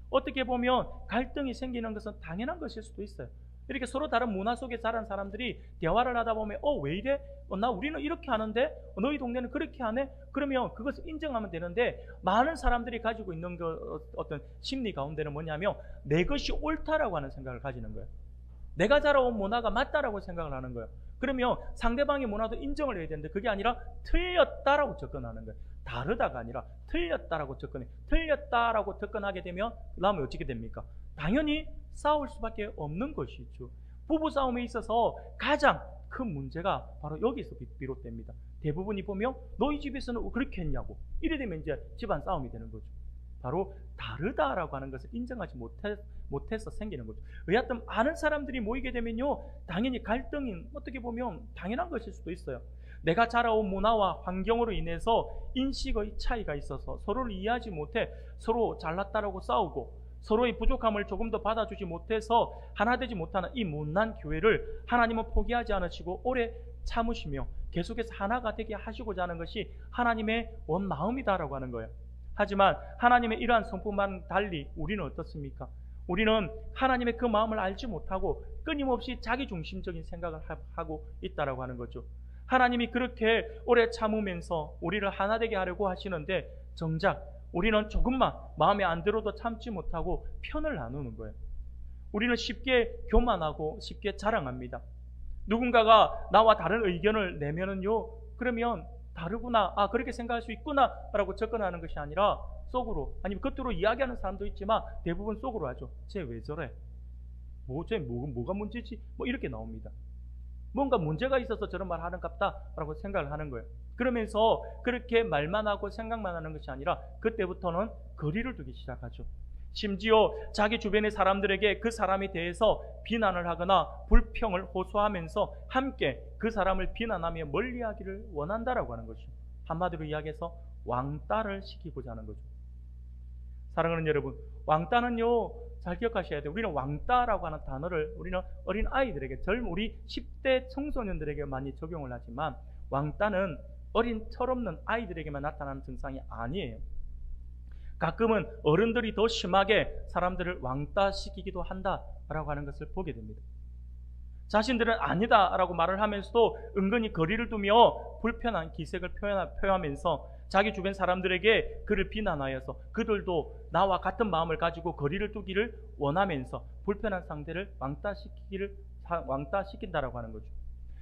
어떻게 보면 갈등이 생기는 것은 당연한 것일 수도 있어요. 이렇게 서로 다른 문화 속에 자란 사람들이 대화를 하다 보면 왜 이래? 우리는 이렇게 하는데 너희 동네는 그렇게 하네? 그러면 그것을 인정하면 되는데 많은 사람들이 가지고 있는 어떤 심리 가운데는 뭐냐면 내 것이 옳다라고 하는 생각을 가지는 거예요. 내가 자라온 문화가 맞다라고 생각을 하는 거예요. 그러면 상대방의 문화도 인정을 해야 되는데 그게 아니라 틀렸다라고 접근하는 거예요. 다르다가 아니라 틀렸다라고 접근해. 틀렸다라고 접근하게 되면 그 다음에 어떻게 됩니까? 당연히 싸울 수밖에 없는 것이죠. 부부싸움에 있어서 가장 큰 문제가 바로 여기서 비롯됩니다. 대부분이 보면 너희 집에서는 왜 그렇게 했냐고 이래 되면 이제 집안 싸움이 되는 거죠. 바로 다르다라고 하는 것을 인정하지 못해서 생기는 거죠. 여하튼 많은 사람들이 모이게 되면요, 당연히 갈등이 어떻게 보면 당연한 것일 수도 있어요. 내가 자라온 문화와 환경으로 인해서 인식의 차이가 있어서 서로를 이해하지 못해 서로 잘났다라고 싸우고 서로의 부족함을 조금 더 받아주지 못해서 하나 되지 못하는 이 못난 교회를 하나님은 포기하지 않으시고 오래 참으시며 계속해서 하나가 되게 하시고자 하는 것이 하나님의 원 마음이다라고 하는 거예요. 하지만 하나님의 이러한 성품과는 달리 우리는 어떻습니까? 우리는 하나님의 그 마음을 알지 못하고 끊임없이 자기중심적인 생각을 하고 있다라고 하는 거죠. 하나님이 그렇게 오래 참으면서 우리를 하나 되게 하려고 하시는데 정작 우리는 조금만 마음에 안 들어도 참지 못하고 편을 나누는 거예요. 우리는 쉽게 교만하고 쉽게 자랑합니다. 누군가가 나와 다른 의견을 내면은요, 그러면 다르구나, 그렇게 생각할 수 있구나 라고 접근하는 것이 아니라 속으로, 아니면 겉으로 이야기하는 사람도 있지만 대부분 속으로 하죠. 쟤 왜 저래? 뭐가 문제지? 이렇게 나옵니다. 뭔가 문제가 있어서 저런 말 하는 갑다 라고 생각을 하는 거예요. 그러면서 그렇게 말만 하고 생각만 하는 것이 아니라 그때부터는 거리를 두기 시작하죠. 심지어 자기 주변의 사람들에게 그 사람에 대해서 비난을 하거나 불평을 호소하면서 함께 그 사람을 비난하며 멀리하기를 원한다라고 하는 것이죠. 한마디로 이야기해서 왕따를 시키고자 하는 거죠. 사랑하는 여러분, 왕따는요, 잘 기억하셔야 돼요. 우리는 왕따라고 하는 단어를 우리는 어린 아이들에게, 우리 10대 청소년들에게 많이 적용을 하지만 왕따는 어린 철없는 아이들에게만 나타나는 증상이 아니에요. 가끔은 어른들이 더 심하게 사람들을 왕따시키기도 한다라고 하는 것을 보게 됩니다. 자신들은 아니다라고 말을 하면서도 은근히 거리를 두며 불편한 기색을 표하면서 자기 주변 사람들에게 그를 비난하여서 그들도 나와 같은 마음을 가지고 거리를 두기를 원하면서 불편한 상대를 왕따시킨다라고 하는 거죠.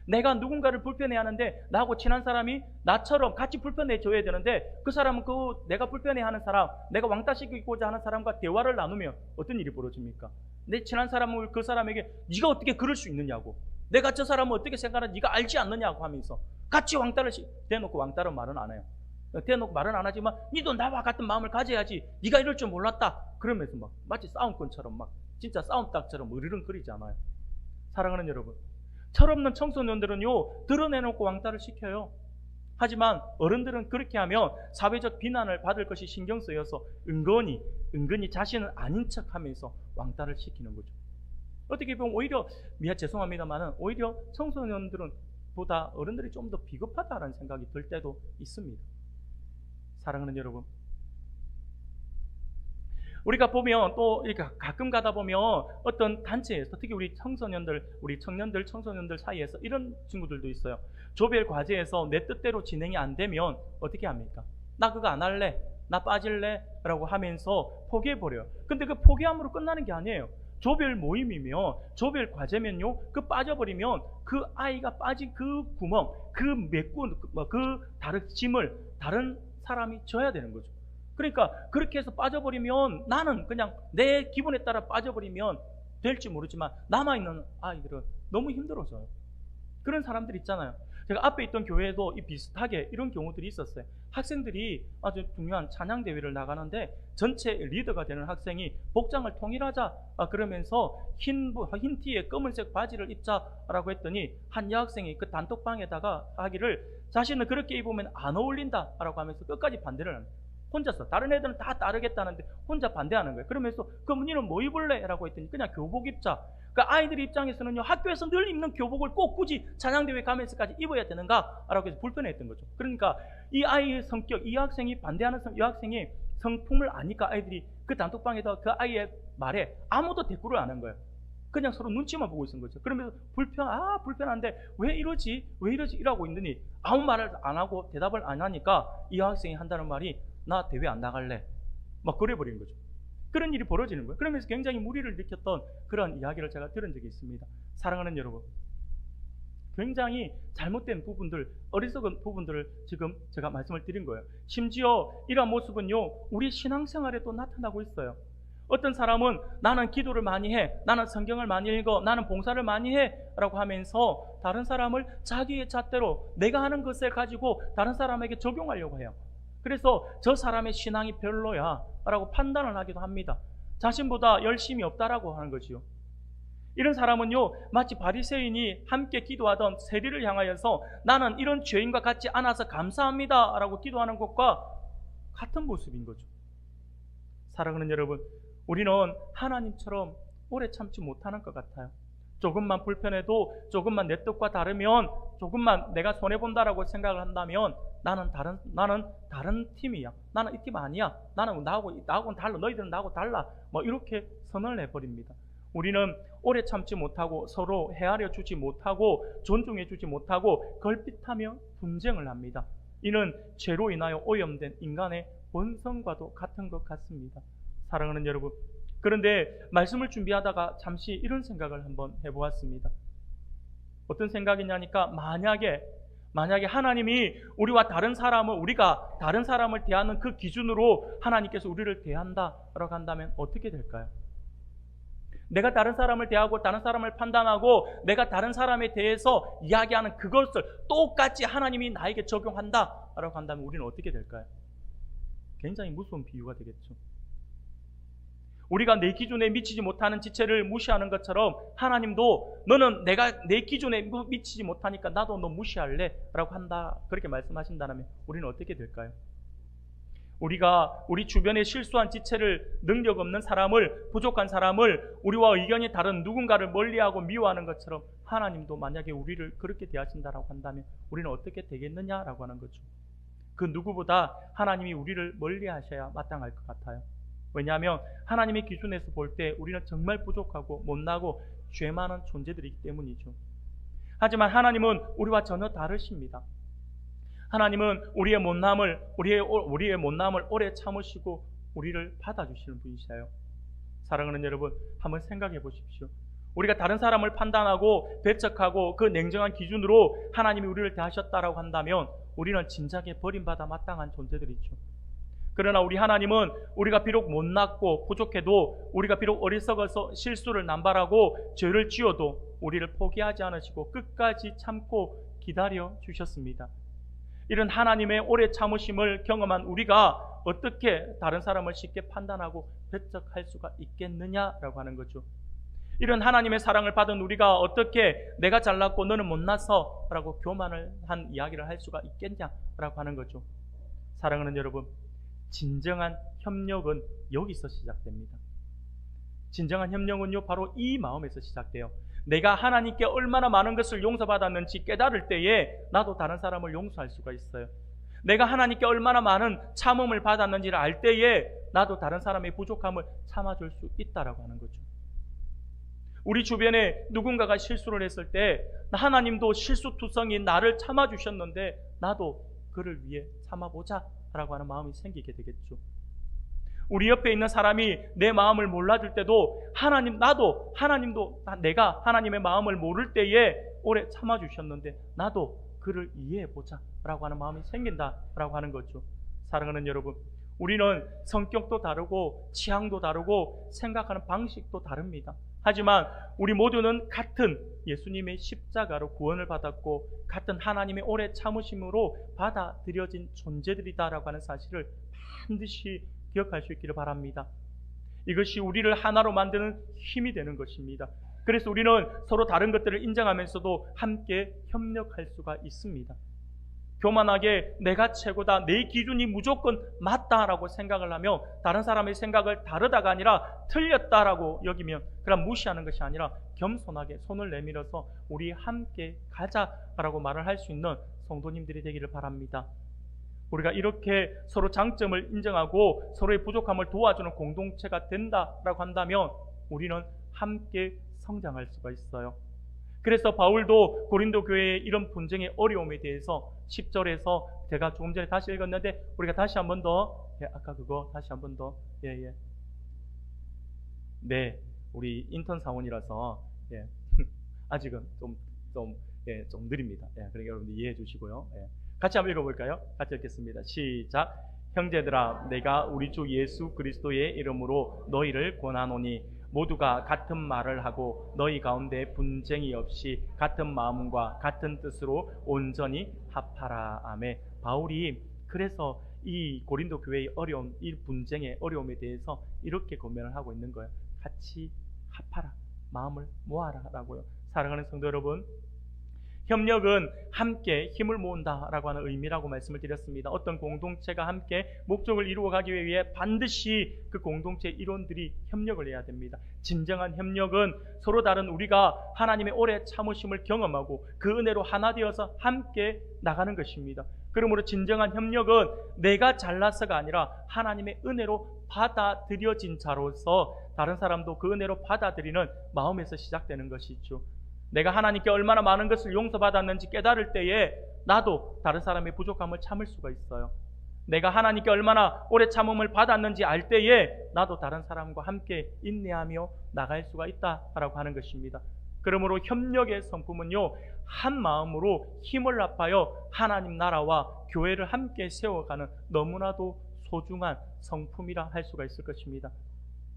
내가 누군가를 불편해하는데 나하고 친한 사람이 나처럼 같이 불편해져야 되는데 그 사람은 내가 불편해하는 사람, 내가 왕따시키고자 하는 사람과 대화를 나누면 어떤 일이 벌어집니까? 내 친한 사람을 그 사람에게 네가 어떻게 그럴 수 있느냐고, 내가 저 사람을 어떻게 생각하는지 네가 알지 않느냐고 하면서 같이 왕따를 대놓고 왕따는 말은 안 해요. 대놓고 말은 안 하지만 니도 나와 같은 마음을 가져야지, 네가 이럴 줄 몰랐다 그러면서 막 마치 싸움꾼처럼 막 진짜 싸움닭처럼 으르렁거리지 않아요. 사랑하는 여러분, 철없는 청소년들은요, 드러내놓고 왕따를 시켜요. 하지만 어른들은 그렇게 하면 사회적 비난을 받을 것이 신경 쓰여서 은근히 자신은 아닌 척하면서 왕따를 시키는 거죠. 어떻게 보면 오히려 죄송합니다만은 오히려 청소년들은 보다 어른들이 좀 더 비겁하다는 생각이 들 때도 있습니다. 사랑하는 여러분, 우리가 보면 또 이렇게 가끔 가다 보면 어떤 단체에서 특히 우리 청년들 사이에서 이런 친구들도 있어요. 조별 과제에서 내 뜻대로 진행이 안 되면 어떻게 합니까? 나 그거 안 할래, 나 빠질래 라고 하면서 포기해버려요. 근데 그 포기함으로 끝나는 게 아니에요. 조별 모임이면, 조별 과제면요, 그 빠져버리면 그 아이가 빠진 그 구멍, 그 메꾼, 그 다른 짐을 다른 사람이 져야 되는 거죠. 그러니까 그렇게 해서 빠져버리면 나는 그냥 내 기분에 따라 빠져버리면 될지 모르지만 남아있는 아이들은 너무 힘들어져요. 그런 사람들 있잖아요. 제가 앞에 있던 교회에도 비슷하게 이런 경우들이 있었어요. 학생들이 아주 중요한 찬양대회를 나가는데 전체 리더가 되는 학생이 복장을 통일하자 그러면서 흰 티에 검은색 바지를 입자라고 했더니 한 여학생이 그 단톡방에다가 하기를 자신은 그렇게 입으면 안 어울린다라고 하면서 끝까지 반대를 합니다. 혼자서. 다른 애들은 다 따르겠다는데 혼자 반대하는 거예요. 그러면서 그럼 너는 뭐 입을래? 라고 했더니 그냥 교복 입자. 그러니까 아이들 입장에서는요, 학교에서 늘 입는 교복을 꼭 굳이 찬양대회 가면서까지 입어야 되는가? 라고 해서 불편했던 거죠. 그러니까 이 아이의 성격, 이 학생이 반대하는 여학생이 성품을 아니까 아이들이 그 단톡방에서 그 아이의 말에 아무도 댓글을 안 한 거예요. 그냥 서로 눈치만 보고 있는 거죠. 그러면서 불편한데 왜 이러지? 이러고 있더니 아무 말을 안 하고 대답을 안 하니까 이 학생이 한다는 말이 나 대회 안 나갈래. 막 그래버리는 거죠. 그런 일이 벌어지는 거예요. 그러면서 굉장히 무리를 일으켰던 그런 이야기를 제가 들은 적이 있습니다. 사랑하는 여러분, 굉장히 잘못된 부분들, 어리석은 부분들을 지금 제가 말씀을 드린 거예요. 심지어 이러한 모습은요, 우리 신앙생활에도 나타나고 있어요. 어떤 사람은 나는 기도를 많이 해, 나는 성경을 많이 읽어, 나는 봉사를 많이 해 라고 하면서 다른 사람을 자기의 잣대로 내가 하는 것을 가지고 다른 사람에게 적용하려고 해요. 그래서 저 사람의 신앙이 별로야 라고 판단을 하기도 합니다. 자신보다 열심이 없다라고 하는 거지요. 이런 사람은요, 마치 바리새인이 함께 기도하던 세리를 향하여서 나는 이런 죄인과 같지 않아서 감사합니다 라고 기도하는 것과 같은 모습인 거죠. 사랑하는 여러분, 우리는 하나님처럼 오래 참지 못하는 것 같아요. 조금만 불편해도, 조금만 내 뜻과 다르면, 조금만 내가 손해본다라고 생각을 한다면 나는 다른 팀이야. 나는 이 팀 아니야. 나는 나하고는 달라. 너희들은 나하고 달라. 뭐 이렇게 선언을 해버립니다. 우리는 오래 참지 못하고 서로 헤아려 주지 못하고 존중해 주지 못하고 걸핏하며 분쟁을 합니다. 이는 죄로 인하여 오염된 인간의 본성과도 같은 것 같습니다. 사랑하는 여러분, 그런데 말씀을 준비하다가 잠시 이런 생각을 한번 해보았습니다. 어떤 생각이냐니까 만약에 하나님이 우리가 다른 사람을 대하는 그 기준으로 하나님께서 우리를 대한다라고 한다면 어떻게 될까요? 내가 다른 사람을 대하고 다른 사람을 판단하고 내가 다른 사람에 대해서 이야기하는 그것을 똑같이 하나님이 나에게 적용한다라고 한다면 우리는 어떻게 될까요? 굉장히 무서운 비유가 되겠죠. 우리가 내 기준에 미치지 못하는 지체를 무시하는 것처럼 하나님도 너는 내가 내 기준에 미치지 못하니까 나도 너 무시할래 라고 한다, 그렇게 말씀하신다면 우리는 어떻게 될까요? 우리가 우리 주변에 실수한 지체를, 능력 없는 사람을, 부족한 사람을, 우리와 의견이 다른 누군가를 멀리하고 미워하는 것처럼 하나님도 만약에 우리를 그렇게 대하신다라고 한다면 우리는 어떻게 되겠느냐라고 하는 거죠. 그 누구보다 하나님이 우리를 멀리하셔야 마땅할 것 같아요. 왜냐하면 하나님의 기준에서 볼 때 우리는 정말 부족하고 못나고 죄 많은 존재들이기 때문이죠. 하지만 하나님은 우리와 전혀 다르십니다. 하나님은 우리의 못남을 오래 참으시고 우리를 받아주시는 분이셔요. 사랑하는 여러분, 한번 생각해 보십시오. 우리가 다른 사람을 판단하고 배척하고 그 냉정한 기준으로 하나님이 우리를 대하셨다라고 한다면 우리는 진작에 버림받아 마땅한 존재들이죠. 그러나 우리 하나님은 우리가 비록 못났고 부족해도, 우리가 비록 어리석어서 실수를 남발하고 죄를 지어도 우리를 포기하지 않으시고 끝까지 참고 기다려 주셨습니다. 이런 하나님의 오래 참으심을 경험한 우리가 어떻게 다른 사람을 쉽게 판단하고 배척할 수가 있겠느냐라고 하는 거죠. 이런 하나님의 사랑을 받은 우리가 어떻게 내가 잘났고 너는 못났어 라고 교만을 한 이야기를 할 수가 있겠냐라고 하는 거죠. 사랑하는 여러분, 진정한 협력은 여기서 시작됩니다. 진정한 협력은요, 바로 이 마음에서 시작돼요. 내가 하나님께 얼마나 많은 것을 용서받았는지 깨달을 때에 나도 다른 사람을 용서할 수가 있어요. 내가 하나님께 얼마나 많은 참음을 받았는지를 알 때에 나도 다른 사람의 부족함을 참아줄 수 있다라고 하는 거죠. 우리 주변에 누군가가 실수를 했을 때 하나님도 실수투성인 나를 참아주셨는데 나도 그를 위해 참아보자 라고 하는 마음이 생기게 되겠죠. 우리 옆에 있는 사람이 내 마음을 몰라줄 때도 하나님도 내가 하나님의 마음을 모를 때에 오래 참아주셨는데 나도 그를 이해해보자 라고 하는 마음이 생긴다라고 하는 거죠. 사랑하는 여러분, 우리는 성격도 다르고 취향도 다르고 생각하는 방식도 다릅니다. 하지만 우리 모두는 같은 예수님의 십자가로 구원을 받았고 같은 하나님의 오래 참으심으로 받아들여진 존재들이다라고 하는 사실을 반드시 기억할 수 있기를 바랍니다. 이것이 우리를 하나로 만드는 힘이 되는 것입니다. 그래서 우리는 서로 다른 것들을 인정하면서도 함께 협력할 수가 있습니다. 교만하게 내가 최고다, 내 기준이 무조건 맞다라고 생각을 하며 다른 사람의 생각을 다르다가 아니라 틀렸다라고 여기면 그럼 무시하는 것이 아니라 겸손하게 손을 내밀어서 우리 함께 가자라고 말을 할 수 있는 성도님들이 되기를 바랍니다. 우리가 이렇게 서로 장점을 인정하고 서로의 부족함을 도와주는 공동체가 된다라고 한다면 우리는 함께 성장할 수가 있어요. 그래서 바울도 고린도 교회의 이런 분쟁의 어려움에 대해서 10절에서 제가 조금 전에 다시 읽었는데 우리가 다시 한 번 더, 아까 그거 다시 한 번 더, 네, 우리 인턴 사원이라서 아직은 좀 느립니다. 그러니까 여러분들 이해해 주시고요. 같이 한번 읽어볼까요? 같이 읽겠습니다. 시작. 형제들아, 내가 우리 주 예수 그리스도의 이름으로 너희를 권하노니 모두가 같은 말을 하고 너희 가운데 분쟁이 없이 같은 마음과 같은 뜻으로 온전히 합하라. 아멘. 바울이 그래서 이 고린도 교회의 어려움, 이 분쟁의 어려움에 대해서 이렇게 권면을 하고 있는 거예요. 같이 합하라, 마음을 모아라 라고요. 사랑하는 성도 여러분, 협력은 함께 힘을 모은다라고 하는 의미라고 말씀을 드렸습니다. 어떤 공동체가 함께 목적을 이루어가기 위해 반드시 그 공동체의 일원들이 협력을 해야 됩니다. 진정한 협력은 서로 다른 우리가 하나님의 오래 참으심을 경험하고 그 은혜로 하나 되어서 함께 나가는 것입니다. 그러므로 진정한 협력은 내가 잘나서가 아니라 하나님의 은혜로 받아들여진 자로서 다른 사람도 그 은혜로 받아들이는 마음에서 시작되는 것이죠. 내가 하나님께 얼마나 많은 것을 용서받았는지 깨달을 때에 나도 다른 사람의 부족함을 참을 수가 있어요. 내가 하나님께 얼마나 오래 참음을 받았는지 알 때에 나도 다른 사람과 함께 인내하며 나갈 수가 있다라고 하는 것입니다. 그러므로 협력의 성품은요, 한 마음으로 힘을 합하여 하나님 나라와 교회를 함께 세워가는 너무나도 소중한 성품이라 할 수가 있을 것입니다.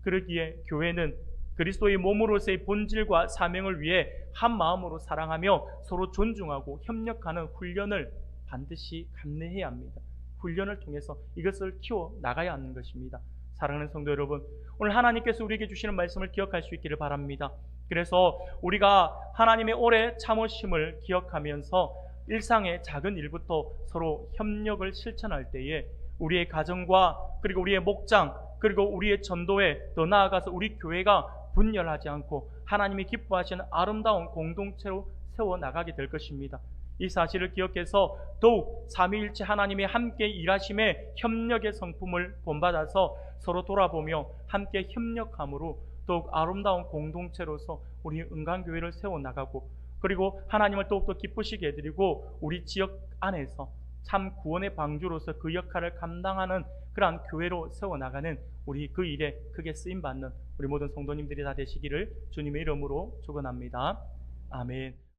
그러기에 교회는 그리스도의 몸으로서의 본질과 사명을 위해 한 마음으로 사랑하며 서로 존중하고 협력하는 훈련을 반드시 감내해야 합니다. 훈련을 통해서 이것을 키워 나가야 하는 것입니다. 사랑하는 성도 여러분, 오늘 하나님께서 우리에게 주시는 말씀을 기억할 수 있기를 바랍니다. 그래서 우리가 하나님의 오래 참으심을 기억하면서 일상의 작은 일부터 서로 협력을 실천할 때에 우리의 가정과 그리고 우리의 목장 그리고 우리의 전도회, 더 나아가서 우리 교회가 분열하지 않고 하나님이 기뻐하시는 아름다운 공동체로 세워나가게 될 것입니다. 이 사실을 기억해서 더욱 삼위일체 하나님의 함께 일하심의 협력의 성품을 본받아서 서로 돌아보며 함께 협력함으로 더욱 아름다운 공동체로서 우리 은강교회를 세워나가고 그리고 하나님을 더욱더 기쁘시게 해드리고 우리 지역 안에서 참 구원의 방주로서 그 역할을 감당하는 그러한 교회로 세워나가는 우리 그 일에 크게 쓰임받는 우리 모든 성도님들이 다 되시기를 주님의 이름으로 축원합니다. 아멘.